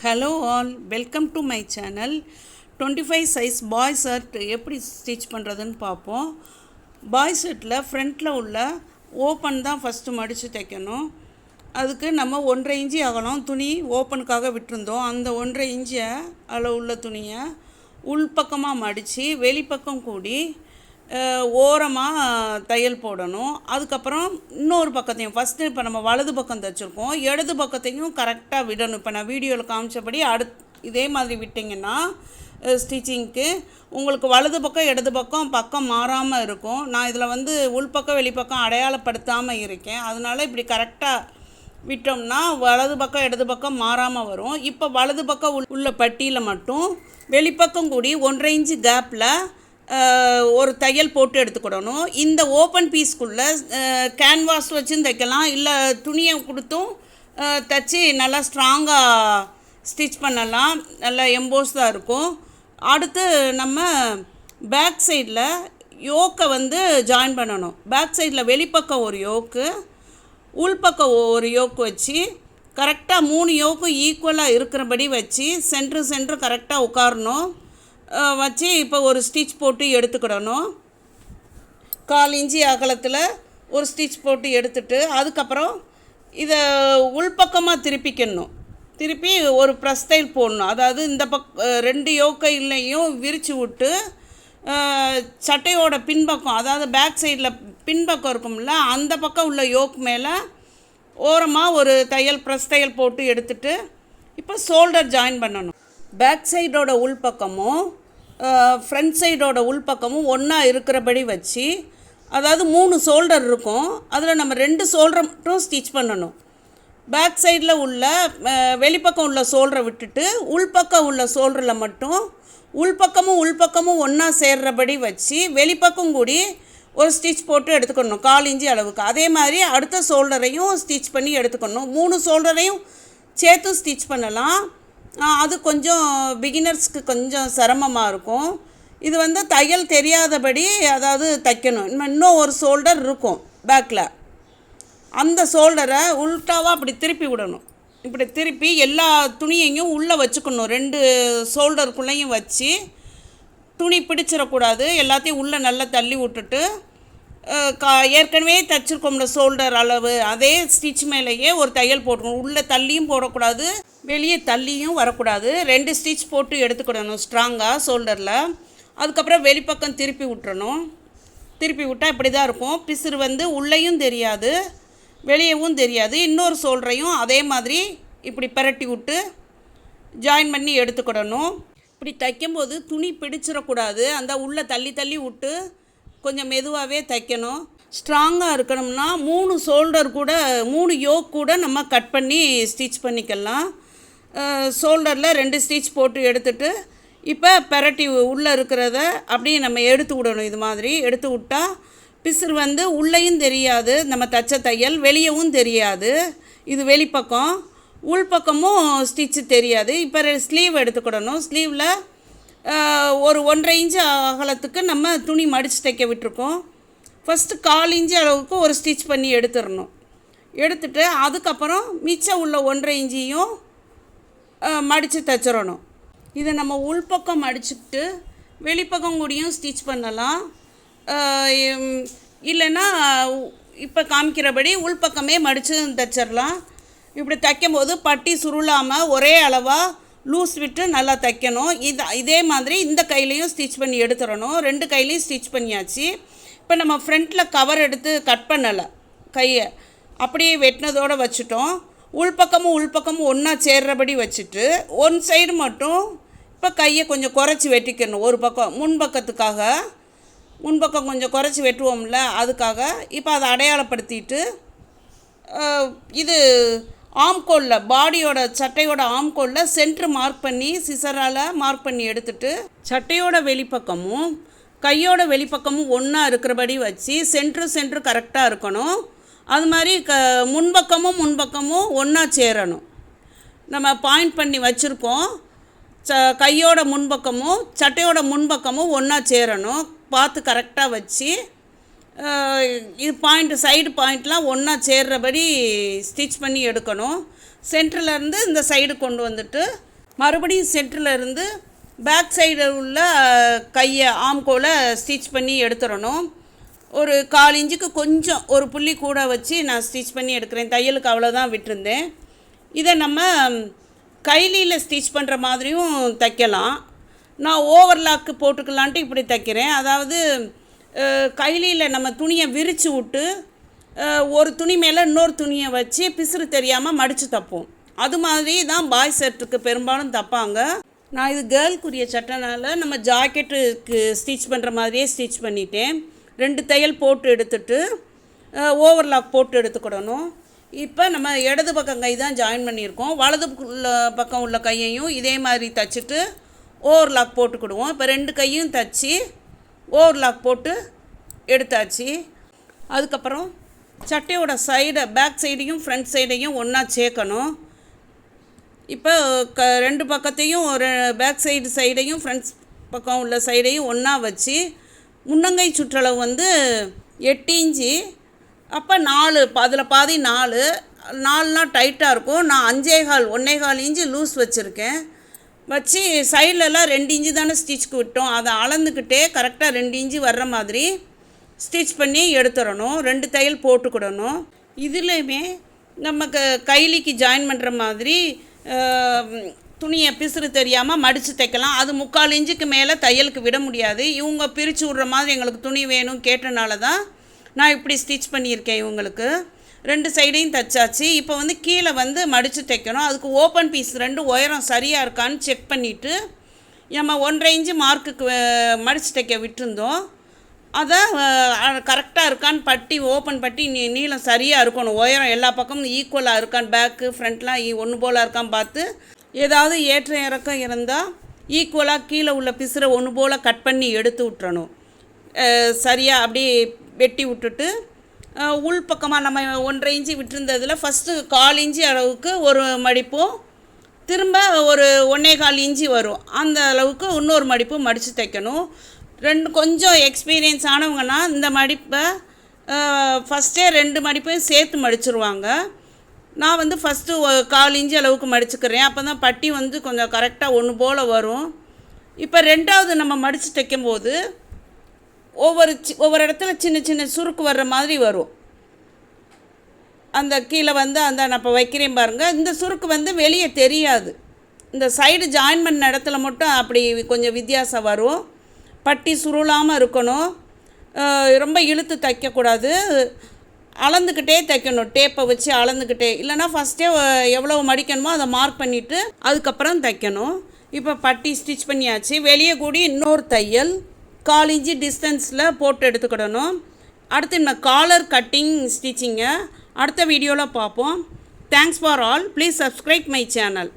Hello all, welcome to my channel. 25 size bye shirt எப்படி stitch பண்ணுறதுன்னு பார்ப்போம். பாய் ஷர்ட்டில் ஃப்ரண்ட்டில் உள்ள ஓப்பன் தான் ஃபஸ்ட்டு மடித்து தைக்கணும். அதுக்கு நம்ம 1.5 இன்ச்சு அகலம் துணி ஓப்பனுக்காக விட்டுருந்தோம். அந்த 1.5 இன்ச்சு அளவு உள்ள துணியை உள்பக்கமாக மடித்து வெளிப்பக்கம் கூடி ஓரமாக தையல் போடணும். அதுக்கப்புறம் இன்னொரு பக்கத்தையும் ஃபஸ்ட்டு இப்போ நம்ம வலது பக்கம் தைச்சிருக்கோம், இடது பக்கத்தையும் கரெக்டாக விடணும். இப்போ நான் வீடியோவில் காமிச்சபடி இதே மாதிரி விட்டிங்கன்னா ஸ்டிச்சிங்க்கு உங்களுக்கு வலது பக்கம் இடது பக்கம் மாறாமல் இருக்கும். நான் இதில் உள்பக்கம் வெளிப்பக்கம் அடையாளப்படுத்தாமல் இருக்கேன். அதனால் இப்படி கரெக்டாக விட்டோம்னா வலது பக்கம் இடது பக்கம் மாறாமல் வரும். இப்போ வலது பக்கம் உள்ள பட்டியில் மட்டும் வெளிப்பக்கம் கூடி 1.5 இன்ச்சு கேப்பில் ஒரு தையல் போட்டு எடுத்துக்கிடணும். இந்த ஓப்பன் பீஸ்க்குள்ளே கேன்வாஸ் வச்சும் தைக்கலாம், இல்லை துணியை கொடுத்தும் தைச்சி நல்லா ஸ்ட்ராங்காக ஸ்டிச் பண்ணலாம். நல்லா எம்போஸ்டாக இருக்கும். அடுத்து நம்ம பேக் சைடில் யோக்கை ஜாயின் பண்ணணும். பேக் சைடில் வெளிப்பக்கம் ஒரு யோக்கு, உள்பக்கம் ஒரு யோக்கு வச்சு கரெக்டாக 3 யோக்கும் ஈக்குவலாக இருக்கிறபடி வச்சு சென்ட்ரு கரெக்டாக உட்காரணும். வச்சு இப்போ ஒரு ஸ்டிச் போட்டு எடுத்துக்கிடணும். 1/4 இன்ச்சு அகலத்தில் ஒரு ஸ்டிச் போட்டு எடுத்துட்டு அதுக்கப்புறம் இதை உள்பக்கமாக திருப்பி ஒரு ப்ரெஸ் தையல் போடணும். அதாவது இந்த 2 யோக்கையிலையும் விரித்து விட்டு சட்டையோட பின்பக்கம், அதாவது பேக் சைடில் பின்பக்கம் இருக்கும்ல, அந்த பக்கம் உள்ள யோக் மேலே ஓரமாக ஒரு ப்ரெஸ் தையல் போட்டு எடுத்துட்டு இப்போ ஷோல்டர் ஜாயின் பண்ணணும். பேக் சைடோட உள்பக்கமும் ஃப்ரண்ட் சைடோட உள்பக்கமும் ஒன்றா இருக்கிறபடி வச்சு, அதாவது 3 ஷோல்டர் இருக்கும், அதில் நம்ம 2 ஷோல்டரை மட்டும் ஸ்டிச் பண்ணணும். பேக் சைடில் உள்ள வெளிப்பக்கம் உள்ள ஷோல்டரை விட்டுட்டு உள்பக்கம் உள்ள ஷோல்டரில் மட்டும் உள்பக்கமும் ஒன்றா சேர்றபடி வச்சு வெளிப்பக்கம் கூடி ஒரு ஸ்டிச் போட்டு எடுத்துக்கணும் 1/4 இன்ச்சு அளவுக்கு. அதே மாதிரி அடுத்த ஷோல்டரையும் ஸ்டிச் பண்ணி எடுத்துக்கணும். 3 ஷோல்டரையும் சேர்த்து ஸ்டிச் பண்ணலாம். அது கொஞ்சம் பிகினர்ஸ்க்கு கொஞ்சம் சிரமமாக இருக்கும். இது தையல் தெரியாதபடி அதாவது தைக்கணும். இன்னும் ஒரு ஷோல்டர் இருக்கும் பேக்கில், அந்த ஷோல்டரை உள்டாவாக அப்படி திருப்பி விடணும். இப்படி திருப்பி எல்லா துணியையும் உள்ளே வச்சுக்கணும். 2 ஷோல்டருக்குள்ளேயும் வச்சு துணி பிடிச்சிடக்கூடாது. எல்லாத்தையும் உள்ளே நல்லா தள்ளி விட்டுட்டு ஏற்கனவே தைச்சிருக்கோம்ல ஷோல்டர் அளவு அதே ஸ்டிச் மேலேயே ஒரு தையல் போட்டுக்கணும். உள்ளே தள்ளியும் போடக்கூடாது, வெளியே தள்ளியும் வரக்கூடாது. 2 ஸ்டிச் போட்டு எடுத்துக்கிடணும் ஸ்ட்ராங்காக ஷோல்டரில். அதுக்கப்புறம் வெளிப்பக்கம் திருப்பி விட்டுறணும். திருப்பி விட்டால் இப்படி தான் இருக்கும். பிசுறு உள்ளேயும் தெரியாது வெளியவும் தெரியாது. இன்னொரு ஷோல்டரையும் அதே மாதிரி இப்படி பிரட்டி விட்டு ஜாயின் பண்ணி எடுத்துக்கிடணும். இப்படி தைக்கும்போது துணி பிடிச்சிடக்கூடாது. அந்த உள்ளே தள்ளி விட்டு கொஞ்சம் மெதுவாகவே தைக்கணும். ஸ்ட்ராங்காக இருக்கணும்னா 3 ஷோல்டர் கூட 3 யோக் கூட நம்ம கட் பண்ணி ஸ்டிச் பண்ணிக்கலாம். ஷோல்டரில் 2 ஸ்டிச் போட்டு எடுத்துட்டு இப்போ பிரட்டி உள்ளே இருக்கிறத அப்படியே நம்ம எடுத்து விடணும். இது மாதிரி எடுத்து விட்டால் பிசுறு உள்ளேயும் தெரியாது, நம்ம தைச்ச தையல் வெளியவும் தெரியாது. இது வெளிப்பக்கம், உள்பக்கமும் ஸ்டிச்சு தெரியாது. இப்போ ஸ்லீவ் எடுத்துக்கிடணும். ஸ்லீவில் ஒரு 1.5 இன்ச்சு அகலத்துக்கு நம்ம துணி மடித்து தைக்க விட்டுருக்கோம். ஃபஸ்ட்டு 1/4 இன்ச்சு அளவுக்கு ஒரு ஸ்டிச் பண்ணி எடுத்துடணும். எடுத்துட்டு அதுக்கப்புறம் மிச்சம் உள்ள 1.5 இன்ச்சையும் மடித்து தைச்சிடணும். இதை நம்ம உள்பக்கம் மடிச்சுட்டு வெளிப்பக்கம் கூடியும் ஸ்டிச் பண்ணலாம். இல்லைன்னா இப்போ காமிக்கிறபடி உள்பக்கமே மடித்து தைச்சிடலாம். இப்படி தைக்கும்போது பட்டி சுருளாமல் ஒரே அளவாக லூஸ் விட்டு நல்லா தைக்கணும். இதே மாதிரி இந்த கையிலையும் ஸ்டிச் பண்ணி எடுத்துடணும். 2 கையிலையும் ஸ்டிச் பண்ணியாச்சு. இப்போ நம்ம ஃப்ரண்ட்டில் கவர் எடுத்து கட் பண்ணலை, கையை அப்படியே வெட்டினதோடு வச்சுட்டோம். உள்பக்கமும் ஒன்றா சேர்றபடி வச்சுட்டு ஒன் சைடு மட்டும் இப்போ கையை கொஞ்சம் குறைச்சி வெட்டிக்கணும். ஒரு பக்கம் முன்பக்கம் கொஞ்சம் குறைச்சி வெட்டுவோம்ல, அதுக்காக இப்போ அதை அடையாளப்படுத்திட்டு இது ஆம்கோலில் பாடியோட சட்டையோட ஆம்கோலில் சென்ட்ரு மார்க் பண்ணி சிசரால் மார்க் பண்ணி எடுத்துட்டு சட்டையோட வெளிப்பக்கமும் கையோட வெளிப்பக்கமும் ஒன்றா இருக்கிறபடி வச்சு சென்ட்ரு கரெக்டாக இருக்கணும். அது மாதிரி முன்பக்கமும் ஒன்றா சேரணும். நம்ம பாயிண்ட் பண்ணி வச்சுருக்கோம். கையோட முன்பக்கமும் சட்டையோட முன்பக்கமும் ஒன்றா சேரணும். பார்த்து கரெக்டாக வச்சு இது சைடு பாயிண்ட்லாம் ஒன்றா சேர்றபடி ஸ்டிச் பண்ணி எடுக்கணும். சென்டர்லேருந்து இந்த சைடு கொண்டு வந்துட்டு மறுபடியும் சென்டரில் இருந்து பேக் சைடு உள்ள கையை ஆம்கோலை ஸ்டிச் பண்ணி எடுத்துடணும். ஒரு 1/4 இன்ச்சுக்கு கொஞ்சம் ஒரு புள்ளி கூட வச்சு நான் ஸ்டிச் பண்ணி எடுக்கிறேன். தையலுக்கு அவ்வளோதான் விட்டுருந்தேன். இதை நம்ம கைலியில் ஸ்டிச் பண்ணுற மாதிரியும் தைக்கலாம். நான் ஓவர்லாக்கு போட்டுக்கலான்ட்டு இப்படி தைக்கிறேன். அதாவது கைலியில் நம்ம துணியை விரித்து விட்டு ஒரு துணி மேலே இன்னொரு துணியை வச்சு பிசுறு தெரியாமல் மடித்து தைப்போம். அது மாதிரி தான் பாய் ஷர்ட்டுக்கு பெரும்பாலும் தைப்பாங்க. நான் இது கேர்ள்க்குரிய சட்டைனால நம்ம ஜாக்கெட்டுக்கு ஸ்டிச் பண்ணுற மாதிரியே ஸ்டிச் பண்ணிட்டேன். 2 தையல் போட்டு எடுத்துட்டு ஓவர்லாக் போட்டு எடுத்துக்கிடணும். இப்போ நம்ம இடது பக்கம் கை தான் ஜாயின் பண்ணியிருக்கோம். வலது பக்கம் உள்ள கையையும் இதே மாதிரி தைச்சிட்டு ஓவர்லாக் போட்டுக்கிடுவோம். இப்போ 2 கையும் தைச்சி ஓவர்லாக் போட்டு எடுத்தாச்சு. அதுக்கப்புறம் சட்டையோட சைடை பேக் சைடையும் ஃப்ரண்ட் சைடையும் ஒன்றா சேர்க்கணும். இப்போ 2 பக்கத்தையும் ஒரு பேக் சைடையும் ஃப்ரண்ட் பக்கம் உள்ள சைடையும் ஒன்றா வச்சு முன்னங்கை சுற்றளவு வந்து 8 இன்ச்சு. அப்போ 4 அதில் பாதி 4 டைட்டாக இருக்கும். நான் 1.25 இன்ச்சு லூஸ் வச்சுருக்கேன். வச்சு சைட்லலாம் 2 இன்ச்சு தானே ஸ்டிச்சுக்கு விட்டோம். அதை அளந்துக்கிட்டே கரெக்டாக 2 இன்ச்சு வர்ற மாதிரி ஸ்டிச் பண்ணி எடுத்துடணும். 2 தையல் போட்டுக்கிடணும். இதுலேயுமே நம்ம கைலிக்கு ஜாயின் பண்ணுற மாதிரி துணியை பிசுறு தெரியாமல் மடித்து தைக்கலாம். அது 3/4 இன்ச்சுக்கு மேலே தையலுக்கு விட முடியாது. இவங்க பிரித்து விட்ற மாதிரி எங்களுக்கு துணி வேணும் கேட்டனால தான் நான் இப்படி ஸ்டிச் பண்ணியிருக்கேன். இவங்களுக்கு 2 சைடையும் தைச்சாச்சு. இப்போ வந்து கீழே வந்து மடித்து தைக்கணும். அதுக்கு ஓப்பன் பீஸ் 2 உயரம் சரியாக இருக்கான்னு செக் பண்ணிவிட்டு நம்ம 1.5 இன்ச்சு மார்க்குக்கு மடித்து தைக்க விட்டுருந்தோம். அதை கரெக்டாக இருக்கான்னு பட்டி ஓப்பன் பட்டி நீளம் சரியாக இருக்கணும். உயரம் எல்லா பக்கமும் ஈக்குவலாக இருக்கான்னு பேக்கு ஃப்ரண்ட்லாம் ஒன்று போல் இருக்கான்னு பார்த்து ஏதாவது ஏற்ற இறக்கம் இருந்தால் ஈக்குவலாக கீழே உள்ள பிசுரை ஒன்று போல் கட் பண்ணி எடுத்து விட்டுறணும். சரியாக அப்படியே வெட்டி விட்டுட்டு உள் பக்கமாக நம்ம 1.5 இன்ச்சு விட்டுருந்ததில் ஃபஸ்ட்டு 1/4 இன்ச்சு அளவுக்கு ஒரு மடிப்பும் திரும்ப ஒரு 1.25 இன்ச்சு வரும். அந்த அளவுக்கு இன்னொரு மடிப்பு மடித்து தைக்கணும். கொஞ்சம் எக்ஸ்பீரியன்ஸ் ஆனவங்கன்னா இந்த மடிப்பை ஃபஸ்ட்டே 2 மடிப்பையும் சேர்த்து மடிச்சிருவாங்க. நான் வந்து ஃபஸ்ட்டு 1/4 இன்ச்சு அளவுக்கு மடிச்சுக்கிறேன். அப்போ தான் பட்டி வந்து கொஞ்சம் கரெக்டாக ஒன்று போல் வரும். இப்போ 2வது நம்ம மடித்து தைக்கும்போது ஒவ்வொரு இடத்துல சின்ன சின்ன சுருக்கு வர்ற மாதிரி வரும். அந்த கீழே வந்து அந்த நான் இப்போ வைக்கிறேன் பாருங்கள். இந்த சுருக்கு வந்து வெளியே தெரியாது. இந்த சைடு ஜாயின் பண்ண இடத்துல மட்டும் அப்படி கொஞ்சம் வித்தியாசம் வரும். பட்டி சுருளாமல் இருக்கணும். ரொம்ப இழுத்து தைக்கக்கூடாது. அளந்துக்கிட்டே தைக்கணும். டேப்பை வச்சு அளந்துக்கிட்டே, இல்லைனா ஃபஸ்ட்டே எவ்வளோ மடிக்கணுமோ அதை மார்க் பண்ணிவிட்டு அதுக்கப்புறம் தைக்கணும். இப்போ பட்டி ஸ்டிச் பண்ணியாச்சு. வெளியே கூடி இன்னொரு தையல் 1/4 இன்ச்சு டிஸ்டன்ஸில் போட்டு எடுத்துக்கிடணும். அடுத்து இந்த காலர் கட்டிங் ஸ்டிச்சிங்கை அடுத்த வீடியோவில் பார்ப்போம். Thanks for all. Please subscribe my channel.